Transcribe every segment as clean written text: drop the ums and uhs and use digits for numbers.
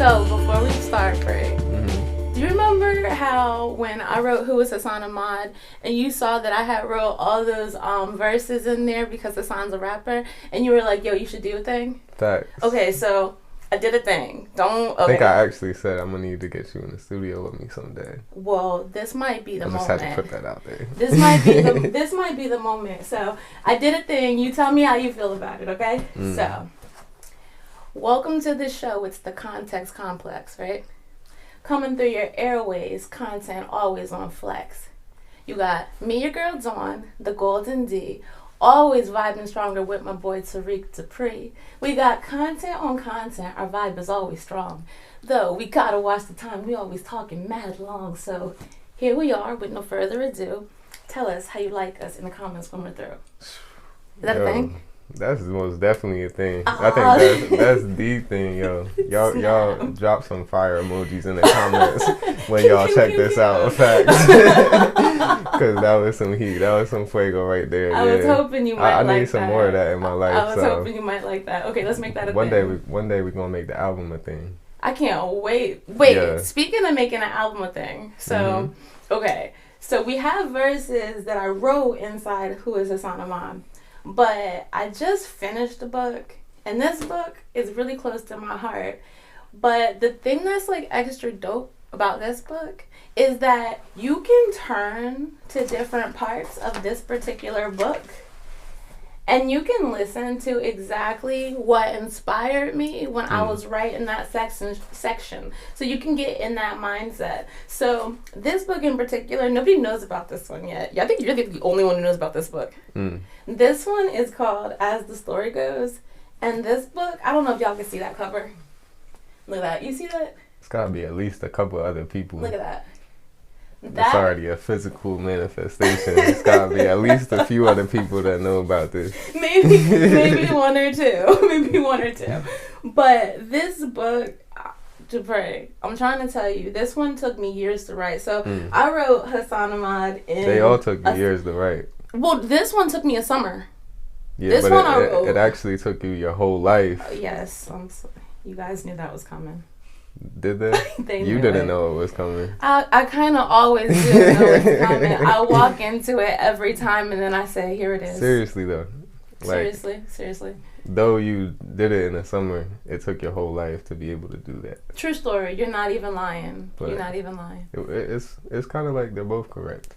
So, before we start, Craig, Mm-hmm. do you remember how when I wrote Who is Hassan Ahmad and you saw that I had wrote all those verses in there because Hassan's a rapper and you were like, yo, you should do a thing? Facts. Okay, so I did a thing. I think I actually said I'm gonna need to get you in the studio with me someday. Well, this might be the moment. I just had to put that out there. This might be the moment. So I did a thing. You tell me how you feel about it, okay? So, welcome to the show. It's the Context Complex, right? Coming through your airways, content always on flex. You got me, your girl Dawn, the Golden D, always vibing stronger with my boy Tariq Dupri. We got content on content. Our vibe is always strong. Though we gotta watch the time. We always talking mad long. So here we are with no further ado. Tell us how you like us in the comments when we're through. Is that a thing? That's most definitely a thing. I think that's the thing, yo. Y'all drop some fire emojis in the comments when y'all check this out. Facts. Because that was some heat. That was some fuego right there. I was hoping you might like that. I need some more of that in my life. I was hoping you might like that. Okay, let's make that a thing. One day we're going to make the album a thing. I can't wait. Speaking of making an album a thing. So, okay. So we have verses that I wrote inside Who is Hassan Ahmad. But I just finished the book, and this book is really close to my heart. But the thing that's like extra dope about this book is that you can turn to different parts of this particular book and you can listen to exactly what inspired me when I was writing that section. So you can get in that mindset. So this book in particular, nobody knows about this one yet. Yeah, I think you're the only one who knows about this book. This one is called As the Story Goes. And this book, I don't know if y'all can see that cover. Look at that. You see that? It's got to be at least a couple other people. Look at that. It's already a physical manifestation. It's got to be at least a few other people that know about this. Maybe one or two. But this book, Dupri, I'm trying to tell you, this one took me years to write. So I wrote Hassan Ahmad in... They all took years to write. Well, this one took me a summer. Yeah, this but one I wrote. It actually took you your whole life. Yes. You guys knew that was coming. Did they? You didn't know it was coming. I kind of always do know it's coming. I walk into it every time and then I say, here it is. Seriously, though. Seriously. Though you did it in the summer, it took your whole life to be able to do that. True story. You're not even lying. But you're not even lying. It's kind of like they're both correct.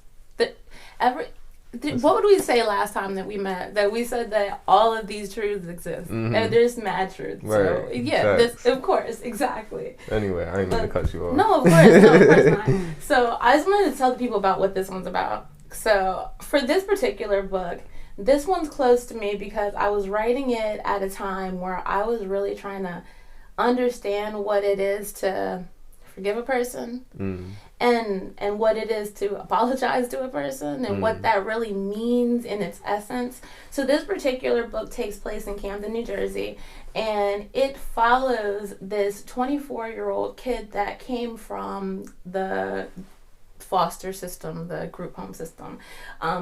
What would we say last time that we met? That we said that all of these truths exist. And there's mad truths. Right. So, yeah, this, of course, exactly. Anyway, I ain't gonna cut you off. No, of course not. So, I just wanted to tell the people about what this one's about. So, for this particular book, this one's close to me because I was writing it at a time where I was really trying to understand what it is to forgive a person. And what it is to apologize to a person and what that really means in its essence. So this particular book takes place in Camden, New Jersey, and it follows this 24-year-old kid that came from the foster system, the group home system.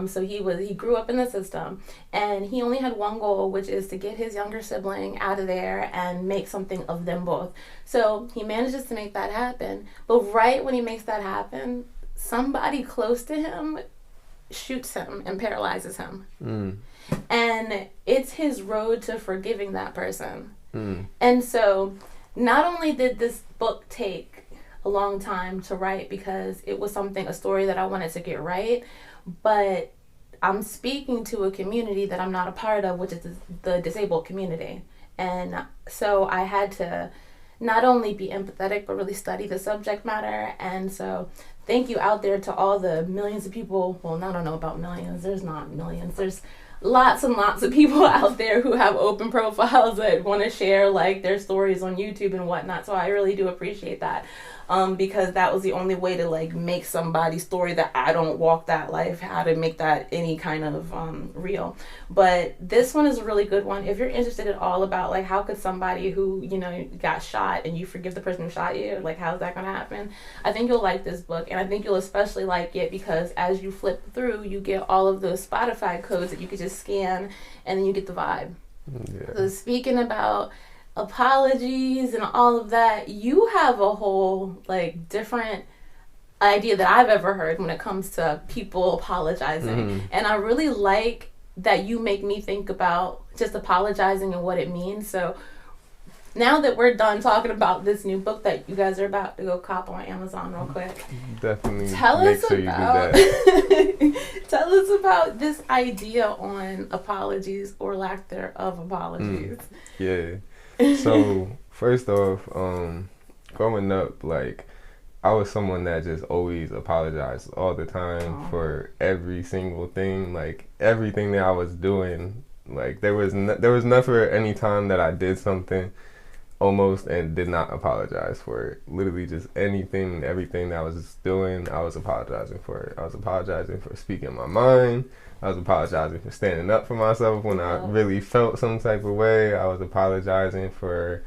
So he grew up in the system, and he only had one goal, which is to get his younger sibling out of there and make something of them both. So he manages to make that happen, but right when he makes that happen, somebody close to him shoots him and paralyzes him. And it's his road to forgiving that person. And so not only did this book take a long time to write because it was a story that I wanted to get right, but I'm speaking to a community that I'm not a part of, which is the disabled community. And so I had to not only be empathetic, but really study the subject matter. And so thank you out there to all the millions of people. Well, I don't know about millions. There's not millions. There's lots and lots of people out there who have open profiles that want to share like their stories on YouTube and whatnot. So I really do appreciate that. Because that was the only way to like make somebody's story that I don't walk that life, how to make that any kind of real. But this one is a really good one. If you're interested at all about like how could somebody who, got shot and you forgive the person who shot you, like how's that going to happen? I think you'll like this book, and I think you'll especially like it because as you flip through, you get all of those Spotify codes that you could just scan and then you get the vibe. Yeah. So speaking about apologies and all of that, you have a whole like different idea that I've ever heard when it comes to people apologizing. And I really like that you make me think about just apologizing and what it means. So now that we're done talking about this new book that you guys are about to go cop on Amazon real quick, definitely tell make us sure about, you do that. tell us about this idea on apologies or lack thereof apologies. Yeah. So first off, growing up, like, I was someone that just always apologized all the time for every single thing, like everything that I was doing. Like there was never any time that I did something almost and did not apologize for it. Literally just anything, everything that I was doing, I was apologizing for it. I was apologizing for speaking my mind. I was apologizing for standing up for myself when I really felt some type of way. I was apologizing for,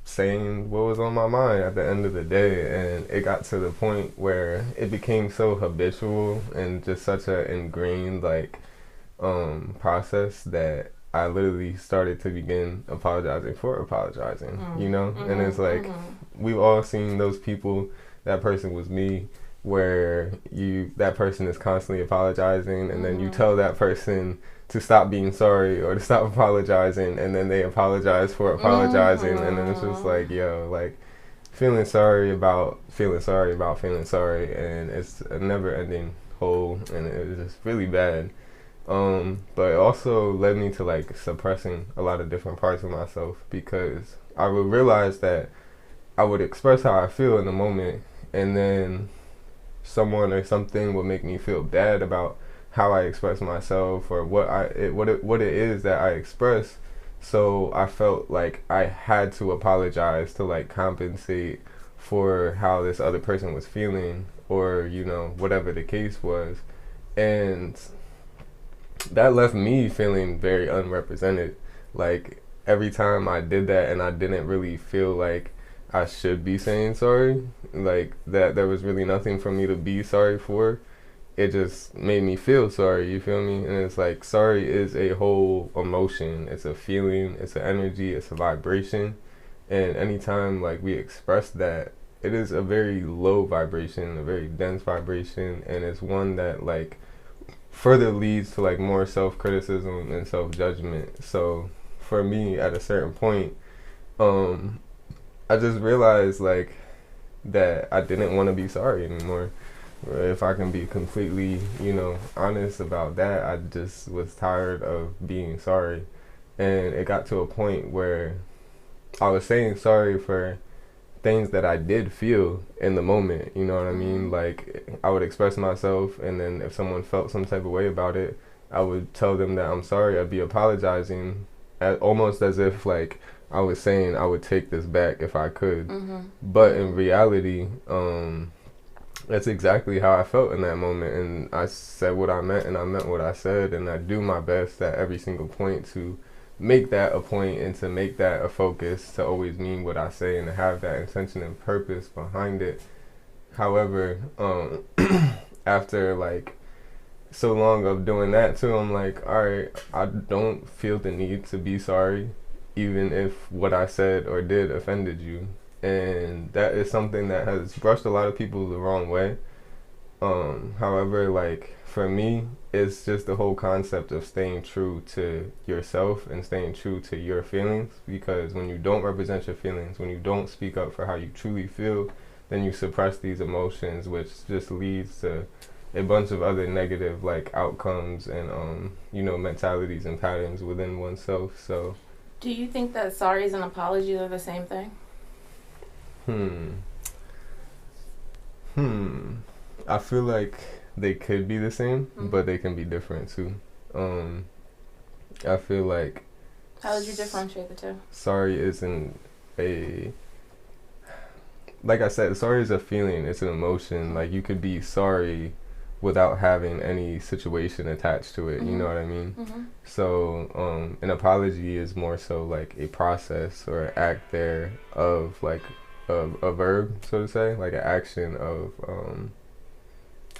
saying what was on my mind at the end of the day. And it got to the point where it became so habitual and just such a ingrained process that I literally started to begin apologizing for apologizing, and it's like we've all seen those people. That person was me, where that person is constantly apologizing, and then you tell that person to stop being sorry or to stop apologizing, and then they apologize for apologizing, and then it's just like, feeling sorry about feeling sorry about feeling sorry, and it's a never-ending hole, and it was just really bad. But it also led me to suppressing a lot of different parts of myself, because I would realize that I would express how I feel in the moment, and then someone or something would make me feel bad about how I express myself or what it is that I express. So I felt like I had to apologize to compensate for how this other person was feeling, or whatever the case was. And that left me feeling very unrepresented. Like every time I did that and I didn't really feel like I should be saying sorry, like that there was really nothing for me to be sorry for, it just made me feel sorry, you feel me? And it's like, sorry is a whole emotion, it's a feeling, it's an energy, it's a vibration. And anytime we express that, it is a very low vibration, a very dense vibration, and it's one that further leads to more self-criticism and self-judgment. So for me, at a certain point, I just realized that I didn't want to be sorry anymore. If I can be completely, honest about that, I just was tired of being sorry. And it got to a point where I was saying sorry for things that I did feel in the moment, you know what I mean? I would express myself, and then if someone felt some type of way about it, I would tell them that I'm sorry. I'd be apologizing, almost as if I was saying I would take this back if I could. But in reality, that's exactly how I felt in that moment, and I said what I meant, and I meant what I said, and I do my best at every single point to make that a point and to make that a focus, to always mean what I say and to have that intention and purpose behind it. However, after so long of doing that too, I'm like, alright, I don't feel the need to be sorry, even if what I said or did offended you. And that is something that has brushed a lot of people the wrong way. However, for me, it's just the whole concept of staying true to yourself and staying true to your feelings, because when you don't represent your feelings, when you don't speak up for how you truly feel, then you suppress these emotions, which just leads to a bunch of other negative outcomes and mentalities and patterns within oneself. So do you think that sorries and apologies are the same thing? I feel like they could be the same, but they can be different too. I feel like... How would you differentiate the two? Sorry isn't like I said, sorry is a feeling, it's an emotion. You could be sorry without having any situation attached to it, you know what I mean? So an apology is more so a process or an act there of a verb, so to say, an action of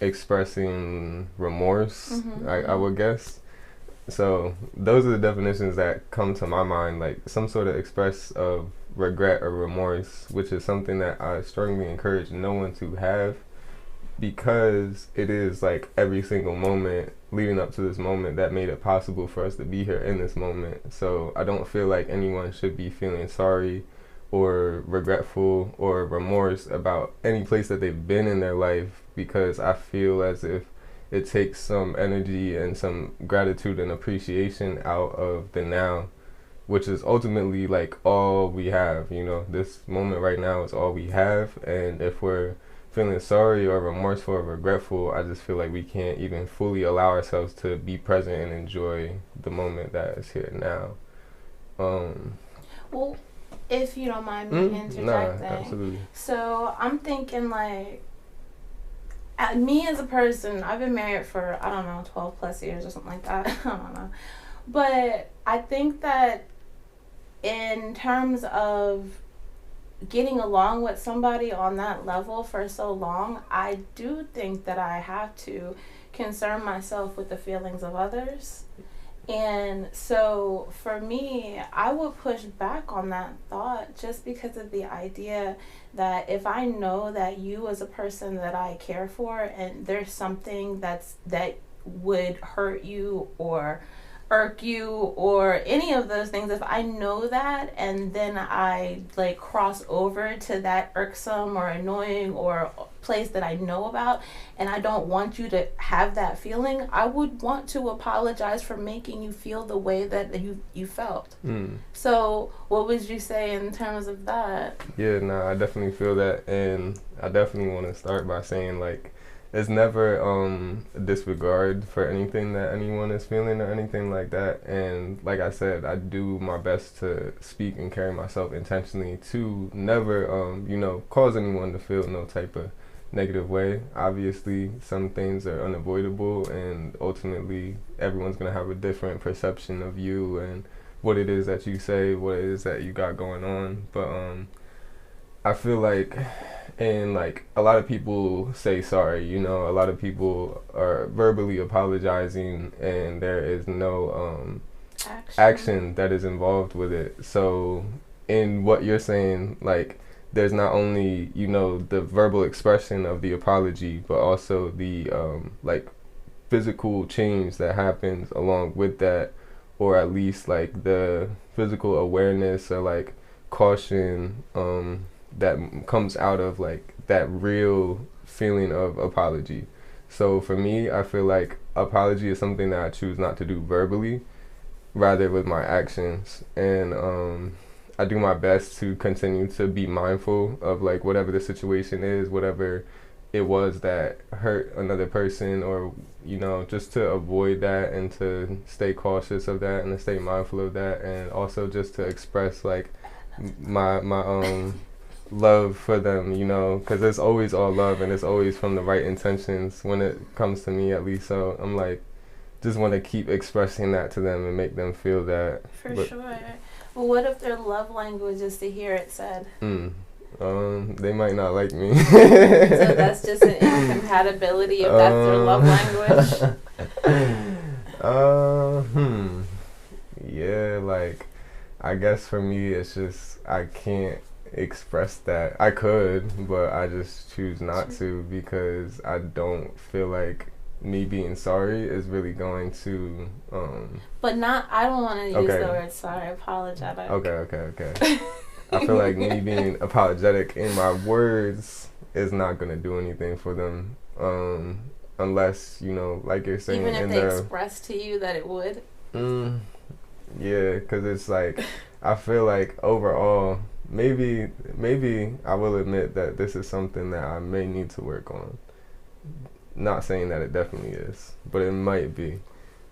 expressing remorse, I would guess. So those are the definitions that come to my mind, like some sort of express of regret or remorse, which is something that I strongly encourage no one to have, because it is like every single moment leading up to this moment that made it possible for us to be here in this moment. So I don't feel like anyone should be feeling sorry or regretful or remorse about any place that they've been in their life, because I feel as if it takes some energy and some gratitude and appreciation out of the now, which is ultimately like all we have. You know, this moment right now is all we have, and if we're feeling sorry or remorseful or regretful, I just feel like we can't even fully allow ourselves to be present and enjoy the moment that is here now. Well, if you don't mind me interjecting. Nah, absolutely. So I'm thinking like, me as a person, I've been married for, I don't know, 12 plus years or something like that. I don't know. But I think that in terms of getting along with somebody on that level for so long, I do think that I have to concern myself with the feelings of others. And so for me, I would push back on that thought just because of the idea that if I know that you as a person that I care for and there's something that would hurt you or irk you or any of those things, if I know that and then I like cross over to that irksome or annoying or place that I know about and I don't want you to have that feeling, I would want to apologize for making you feel the way that you felt. So what would you say in terms of that? Yeah, no, I definitely feel that, and I definitely want to start by saying like it's never a disregard for anything that anyone is feeling or anything like that. And like I said, I do my best to speak and carry myself intentionally to never cause anyone to feel no type of negative way. Obviously some things are unavoidable, and ultimately everyone's going to have a different perception of you and what it is that you say, what it is that you got going on. But I feel like, and like a lot of people say sorry, you know, a lot of people are verbally apologizing and there is no action that is involved with it. So in what you're saying, like there's not only, you know, the verbal expression of the apology, but also the like physical change that happens along with that, or at least like the physical awareness or like caution that comes out of like that real feeling of apology. So for me, I feel like apology is something that I choose not to do verbally, rather with my actions. And I do my best to continue to be mindful of like whatever the situation is, whatever it was that hurt another person, or you know, just to avoid that and to stay cautious of that and to stay mindful of that, and also just to express like my love for them, you know, because it's always all love and it's always from the right intentions when it comes to me, at least. So I'm like, just want to keep expressing that to them and make them feel that. For sure. Well, what if their love language is to hear it said? They might not like me. So that's just an incompatibility if that's their love language? Yeah, like, I guess for me, it's just, I can't express that. I could, but I just choose not to, because I don't feel like me being sorry is really going to but not, I don't want to use the word sorry, apologetic. Okay. I feel like me being apologetic in my words is not going to do anything for them, unless, you know, like you're saying, even if they express to you that it would. Yeah, because it's like, I feel like overall, maybe I will admit that this is something that I may need to work on. Not saying that it definitely is, but it might be.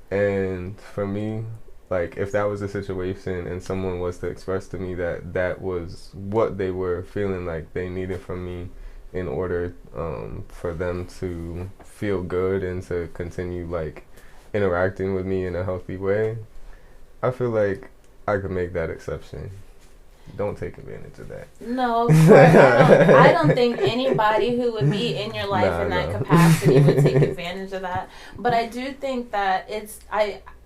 And for me, like, if that was a situation and someone was to express to me that that was what they were feeling like they needed from me in order for them to feel good and to continue, like, interacting with me in a healthy way, I feel like I could make that exception. Don't take advantage of that. No, of course. I don't think anybody who would be in your life in that capacity would take advantage of that. But I do think that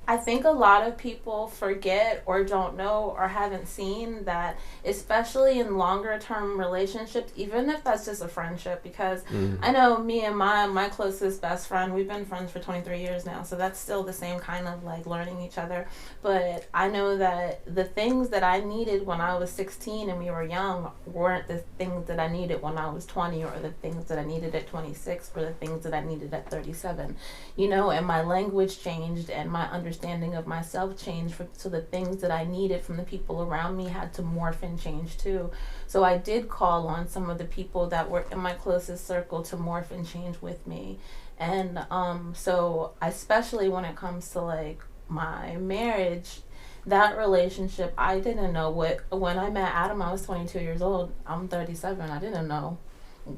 I think a lot of people forget or don't know or haven't seen that, especially in longer term relationships, even if that's just a friendship, because I know me and my closest best friend, we've been friends for 23 years now, so that's still the same kind of like learning each other. But I know that the things that I needed when I was 16 and we were young weren't the things that I needed when I was 20, or the things that I needed at 26, or the things that I needed at 37. And my language changed, and my understanding of myself changed, so the things that I needed from the people around me had to morph and change too. So I did call on some of the people that were in my closest circle to morph and change with me. And so especially when it comes to like my marriage, that relationship, I didn't know when I met Adam, I was 22 years old. I'm 37. I didn't know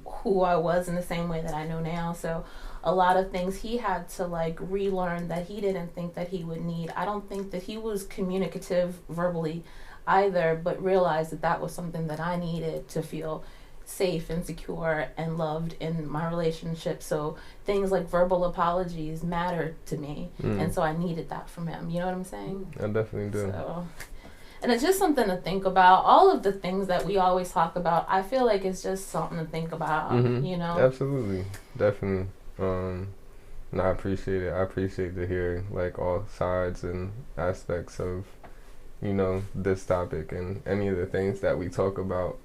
who I was in the same way that I know now. So a lot of things he had to like relearn that he didn't think that he would need. I don't think that he was communicative verbally either, but realized that that was something that I needed to feel safe and secure and loved in my relationship. So things like verbal apologies mattered to me, and so I needed that from him. You know what I'm saying? I definitely do. So, and it's just something to think about. All of the things that we always talk about, I feel like it's just something to think about, Absolutely. Definitely. No, I appreciate it. I appreciate to hear like all sides and aspects of, this topic and any of the things that we talk about.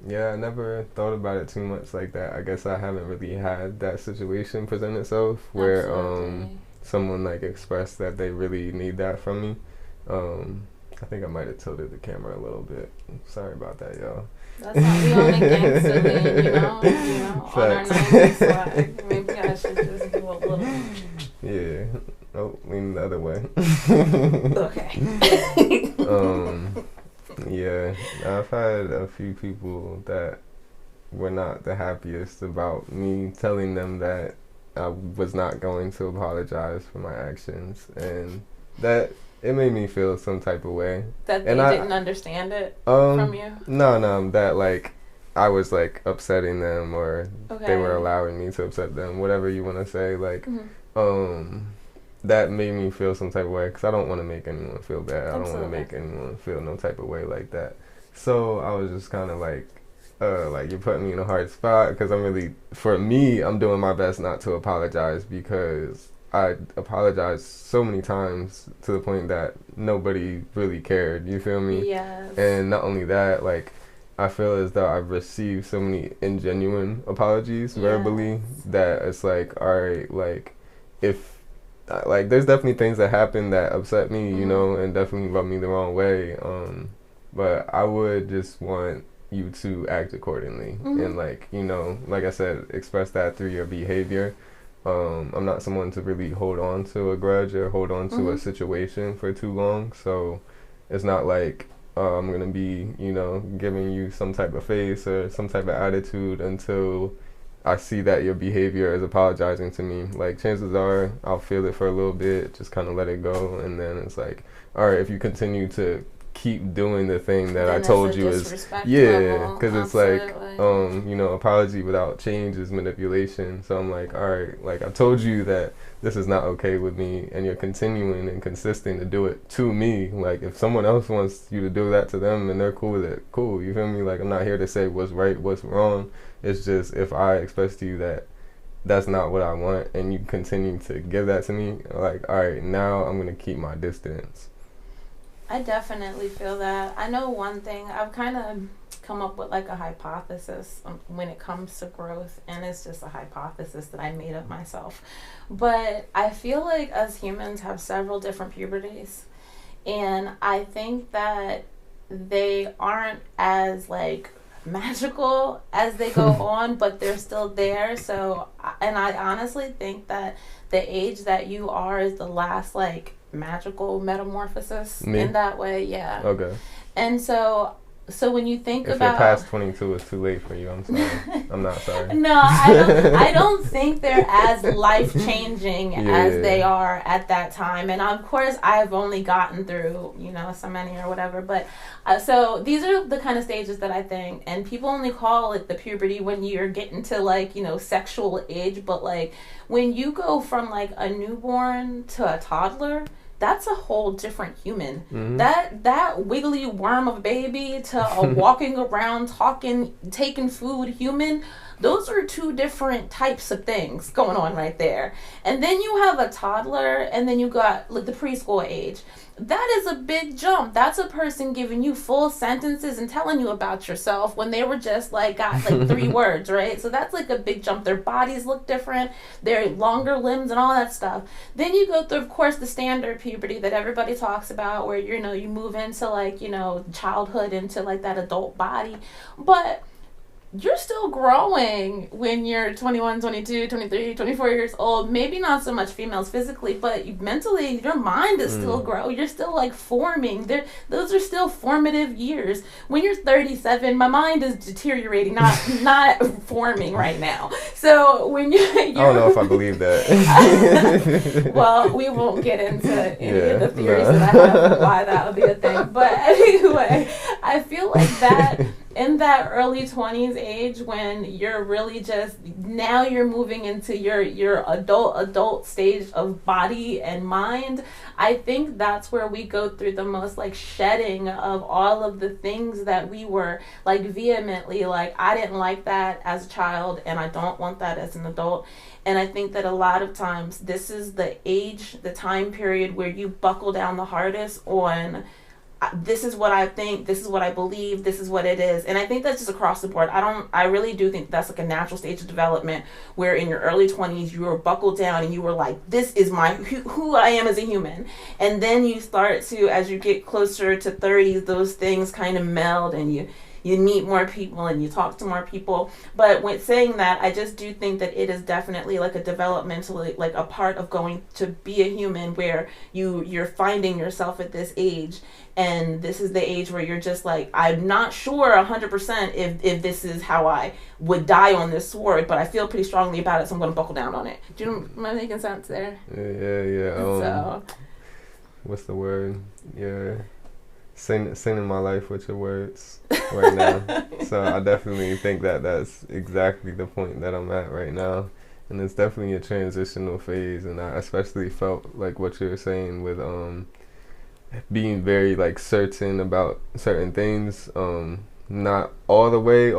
Yeah, I never thought about it too much like that. I guess I haven't really had that situation present itself where someone like expressed that they really need that from me. I think I might have tilted the camera a little bit. Sorry about that, y'all. That's not the only gangster lean, on our 90s swag. Maybe I should just do a little. Yeah. Oh, lean the other way. Okay. Yeah, I've had a few people that were not the happiest about me telling them that I was not going to apologize for my actions, and that it made me feel some type of way. That they didn't understand it from you? No, that like I was like upsetting them, or they were allowing me to upset them, whatever you want to say. Like, that made me feel some type of way, because I don't want to make anyone feel bad. Absolutely. I don't want to make anyone feel no type of way like that. So I was just kind of like you're putting me in a hard spot, because for me, I'm doing my best not to apologize, because I apologized so many times to the point that nobody really cared. You feel me? Yes. And not only that, like, I feel as though I've received so many ingenuine apologies verbally that it's like, all right, like, if like there's definitely things that happen that upset me, and definitely rub me the wrong way. But I would just want you to act accordingly, and like, like I said, express that through your behavior. I'm not someone to really hold on to a grudge or hold on to a situation for too long. So it's not like I'm going to be, giving you some type of face or some type of attitude until I see that your behavior is apologizing to me. Like, chances are I'll feel it for a little bit, just kind of let it go. And then it's like, all right, if you continue to keep doing the thing that I told you is, because it's like, apology without change is manipulation. So I'm like, all right, like I told you that this is not okay with me, and you're continuing and consistent to do it to me. Like, if someone else wants you to do that to them and they're cool with it, cool. You feel me? Like, I'm not here to say what's right, what's wrong. It's just, if I express to you that that's not what I want, and you continue to give that to me, like, all right, now I'm gonna keep my distance. I definitely feel that. I know one thing, I've kind of come up with like a hypothesis when it comes to growth, and it's just a hypothesis that I made of myself. But I feel like us humans have several different puberties, and I think that they aren't as like magical as they go on, but they're still there. So, and I honestly think that the age that you are is the last like magical metamorphosis in that way. Yeah. Okay. And so So when you think if about, you're past 22, it's too late for you. I'm sorry. I'm not sorry. No, I don't think they're as life changing as they are at that time. And of course, I've only gotten through, so many or whatever. But so these are the kind of stages that I think, and people only call it the puberty when you're getting to like, sexual age. But like when you go from like a newborn to a toddler, that's a whole different human. Mm-hmm. That wiggly worm of a baby to a walking around, talking, taking food human, those are two different types of things going on right there. And then you have a toddler, and then you got like the preschool age. That is a big jump. That's a person giving you full sentences and telling you about yourself when they were just got 3 words, right? So that's like a big jump. Their bodies look different, their longer limbs and all that stuff. Then you go through, of course, the standard puberty that everybody talks about, where you move into childhood into that adult body. But you're still growing when you're 21, 22, 23, 24 years old. Maybe not so much females physically, but mentally, your mind is still growing. You're still forming. Those are still formative years. When you're 37, my mind is deteriorating, not forming right now. So when you're I don't know if I believe that. Well, we won't get into any of the theories that I have why that would be a thing. But anyway, I feel like that in that early 20s age, when you're really now you're moving into your adult stage of body and mind, I think that's where we go through the most shedding of all of the things that we were vehemently I didn't like that as a child and I don't want that as an adult. And I think that a lot of times this is the time period where you buckle down the hardest on this is what I think, this is what I believe, this is what it is. And I think that's just across the board. I really do think that's a natural stage of development where in your early 20s you were buckled down and you were this is who I am as a human. And then you start to, as you get closer to 30s, those things kind of meld and you meet more people and you talk to more people. But when saying that, I just do think that it is definitely a developmentally a part of going to be a human where you're finding yourself at this age. And this is the age where you're just I'm not sure 100% if this is how I would die on this sword, but I feel pretty strongly about it, so I'm going to buckle down on it. Do you know, am I making sense there? Yeah. What's the word? Yeah. Singing my life with your words right now. So I definitely think that that's exactly the point that I'm at right now. And it's definitely a transitional phase. And I especially felt what you were saying with being very certain about certain things. Not all the way,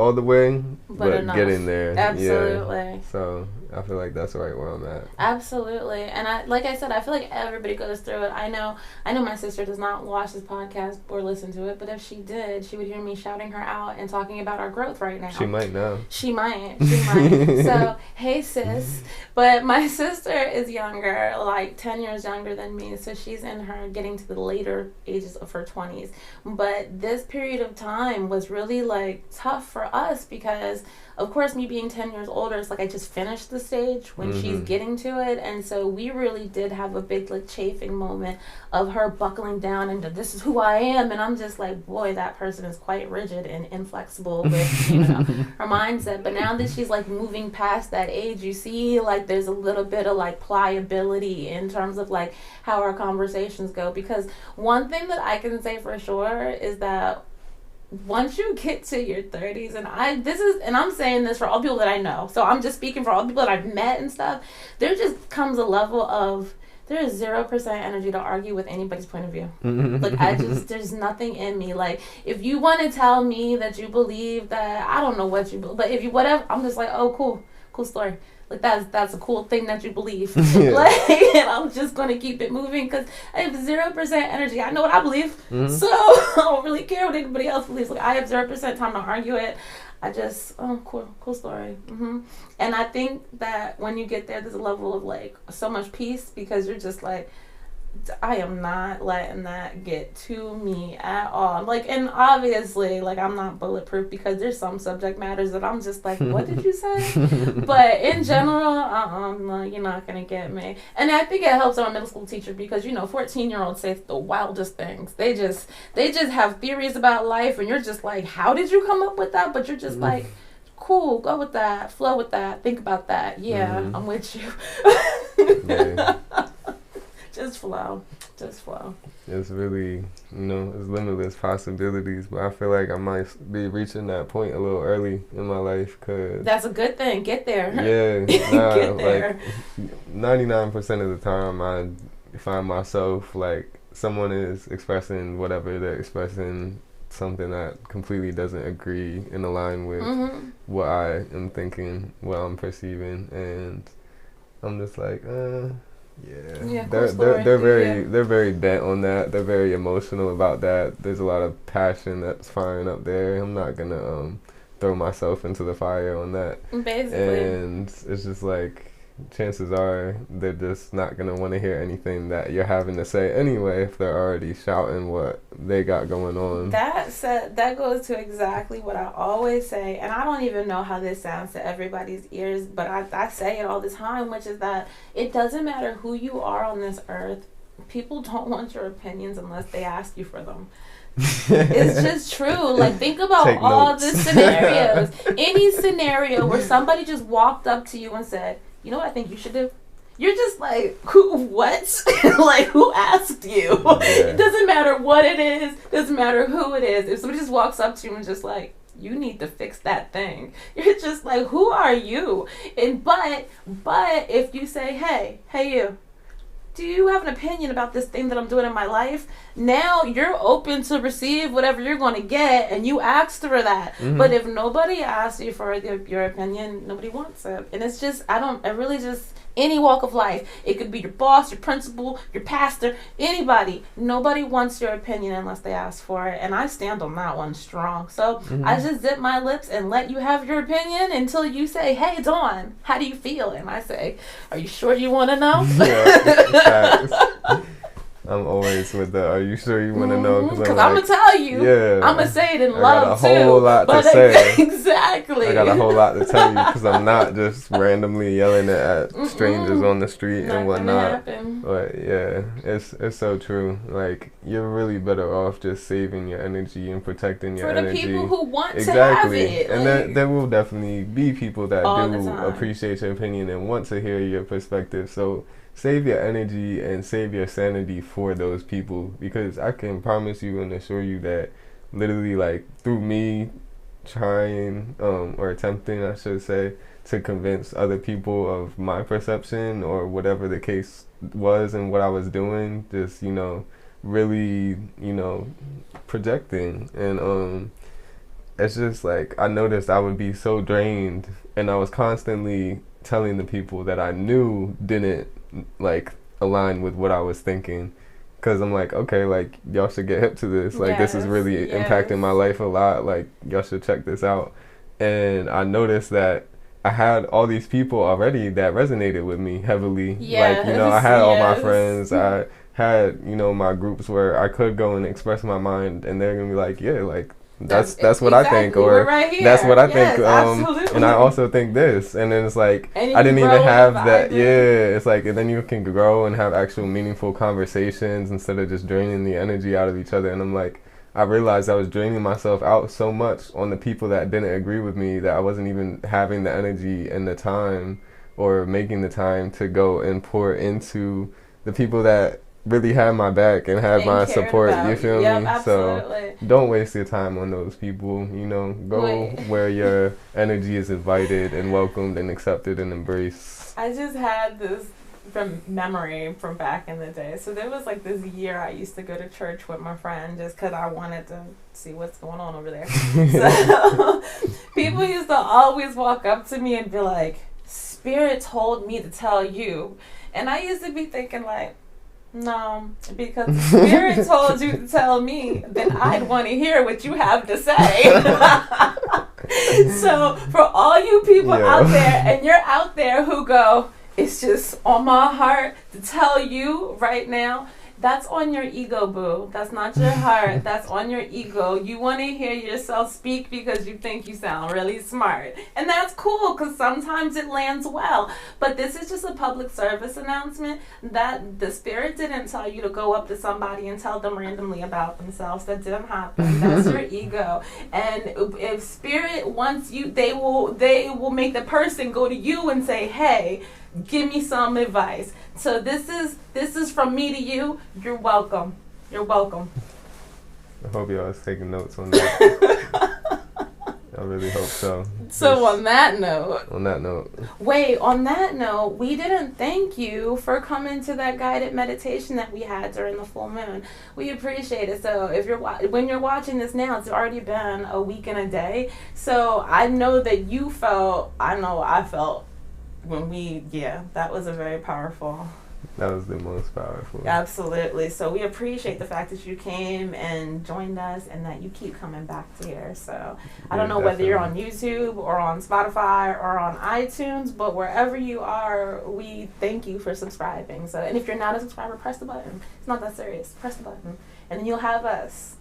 but getting there. Absolutely. Yeah. So I feel that's right where I'm at. Absolutely. And I said, I feel everybody goes through it. I know my sister does not watch this podcast or listen to it, but if she did, she would hear me shouting her out and talking about our growth right now. She might now. She might. So, hey sis. But my sister is younger, 10 years younger than me, so she's in her getting to the later ages of her 20s. But this period of time was really tough for us because, of course, me being 10 years older, it's I just finished the stage when she's getting to it. And so we really did have a big chafing moment of her buckling down into this is who I am. And I'm just boy, that person is quite rigid and inflexible with her mindset. But now that she's moving past that age, you see there's a little bit of pliability in terms of how our conversations go. Because one thing that I can say for sure is that once you get to your 30s, and I'm saying this for all people that I know, so I'm just speaking for all the people that I've met and stuff, there just comes a level of there is 0% energy to argue with anybody's point of view. There's nothing in me. If you want to tell me that you believe that, I don't know what you believe, but if you whatever, I'm just oh, cool story. That's a cool thing that you believe. And I'm just going to keep it moving because I have 0% energy. I know what I believe. So I don't really care what anybody else believes. I have 0% time to argue it. I just, cool story. And I think that when you get there, there's a level of so much peace because you're just I am not letting that get to me at all. Like, and obviously, like, I'm not bulletproof because there's some subject matters that I'm just like, what did you say? But in general, no, you're not gonna get me. And I think it helps I'm a middle school teacher because 14-year-olds say the wildest things. They just have theories about life, and you're just like, how did you come up with that? But you're just like, cool, go with that, flow with that, think about that. Yeah, I'm with you. Yeah. Just flow. It's really, it's limitless possibilities, but I feel like I might be reaching that point a little early in my life, cause that's a good thing. Get there. Yeah, Get there. Like 99% of the time, I find myself like someone is expressing whatever they're expressing, something that completely doesn't agree and align with what I am thinking, what I'm perceiving, and I'm just like, yeah, they're very bent on that. They're very emotional about that. There's a lot of passion that's firing up there. I'm not gonna throw myself into the fire on that. Basically, and it's just like chances are they're just not gonna want to hear anything that you're having to say anyway if they're already shouting what they got going on. That goes to exactly what I always say, and I don't even know how this sounds to everybody's ears, but I say it all the time, which is that it doesn't matter who you are on this earth. People don't want your opinions unless they ask you for them. It's just true. Like, think about all the scenarios. Any scenario where somebody just walked up to you and said, you know what I think you should do? You're just like, who, what? Like, who asked you? Yeah. It doesn't matter what it is. It doesn't matter who it is. If somebody just walks up to you and just like, you need to fix that thing. You're just like, who are you? And but if you say, hey you, do you have an opinion about this thing that I'm doing in my life? Now you're open to receive whatever you're going to get, and you asked for that. But if nobody asks you for your opinion, nobody wants it. And it's just, any walk of life. It could be your boss, your principal, your pastor, anybody. Nobody wants your opinion unless they ask for it. And I stand on that one strong. So I just zip my lips and let you have your opinion until you say, hey, Dawn, how do you feel? And I say, are you sure you want to know? Yeah, I'm always with the, are you sure you want to know? Because I'm going to tell you. Yeah. I'm going to say it in love, too. I got a whole lot to say. Exactly. I got a whole lot to tell you because I'm not just randomly yelling at strangers on the street and whatnot. But yeah, it's so true. Like, you're really better off just saving your energy and protecting your energy. For the people who want to have it. And there will definitely be people that do appreciate your opinion and want to hear your perspective. So save your energy and save your sanity for those people, because I can promise you and assure you that literally, like, through me trying or attempting, I should say, to convince other people of my perception or whatever the case was and what I was doing, just really projecting, and it's just like I noticed I would be so drained, and I was constantly telling the people that I knew didn't like align with what I was thinking, because I'm like, okay, like, y'all should get hip to this, like, this is really impacting my life a lot, like, y'all should check this out. And I noticed that I had all these people already that resonated with me heavily. Like, I had all my friends, I had, my groups where I could go and express my mind, and they're gonna be like, yeah, like, that's what I think, or that's what I think, and I also think this, and then it's like I didn't even have that. Yeah, it's like, and then you can grow and have actual meaningful conversations instead of just draining the energy out of each other. And I'm like, I realized I was draining myself out so much on the people that didn't agree with me that I wasn't even having the energy and the time or making the time to go and pour into the people that really had my back and had my support. You feel me? Absolutely. So don't waste your time on those people. Go where your energy is invited and welcomed and accepted and embraced. I just had this from memory from back in the day. So there was like this year I used to go to church with my friend just because I wanted to see what's going on over there. So people used to always walk up to me and be like, Spirit told me to tell you. And I used to be thinking like, no, because the Spirit told you to tell me, then I'd want to hear what you have to say. So for all you people out there, and you're out there who go, it's just on my heart to tell you right now, That's on your ego, boo. That's not your heart. That's on your ego. You want to hear yourself speak because you think you sound really smart. And that's cool because sometimes it lands well. But this is just a public service announcement that the Spirit didn't tell you to go up to somebody and tell them randomly about themselves. That didn't happen. That's your ego. And if Spirit wants you, they will make the person go to you and say, hey, give me some advice. So this is from me to you. You're welcome. You're welcome. I hope y'all was taking notes on that. I really hope so. So on that note. Wait, on that note, we didn't thank you for coming to that guided meditation that we had during the full moon. We appreciate it. So when you're watching this now, it's already been a week and a day. So I know that you felt, I know I felt when that was a very powerful. That was the most powerful. Absolutely. So we appreciate the fact that you came and joined us and that you keep coming back here. So I don't know whether you're on YouTube or on Spotify or on iTunes, but wherever you are, we thank you for subscribing. So, and if you're not a subscriber, press the button. It's not that serious. Press the button. And then you'll have us.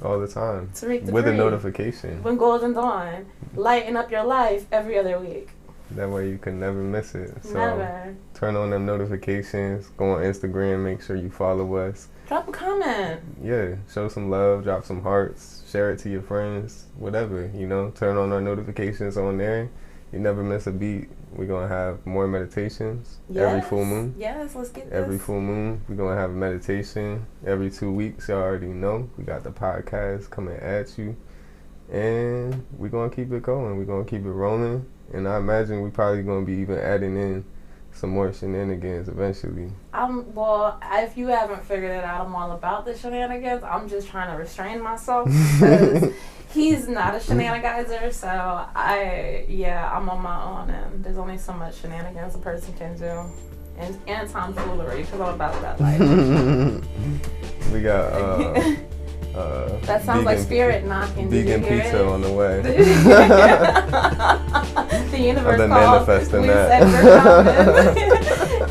All the time. Tariq with a notification. When Golden Dawn. Lighten up your life every other week. That way you can never miss it. So never. Turn on them notifications. Go on Instagram. Make sure you follow us. Drop a comment. Yeah. Show some love. Drop some hearts. Share it to your friends. Whatever. Turn on our notifications on there. You never miss a beat. We're going to have more meditations every full moon. Yes, let's get Every full moon. We're going to have a meditation every 2 weeks. You already know. We got the podcast coming at you. And we're going to keep it going. We're going to keep it rolling. And I imagine we're probably going to be even adding in some more shenanigans eventually. Well, if you haven't figured it out, I'm all about the shenanigans. I'm just trying to restrain myself because he's not a shenanigizer. So I'm on my own, and there's only so much shenanigans a person can do. And tomfoolery, because I'm about that life. We got that sounds like Spirit knocking. Vegan pizza on the way. The universe I've been called. manifesting that.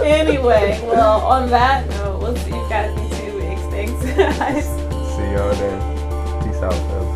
Anyway, well, on that note, we'll see you guys in 2 weeks. Thanks, guys. See y'all then. Peace out, fellas.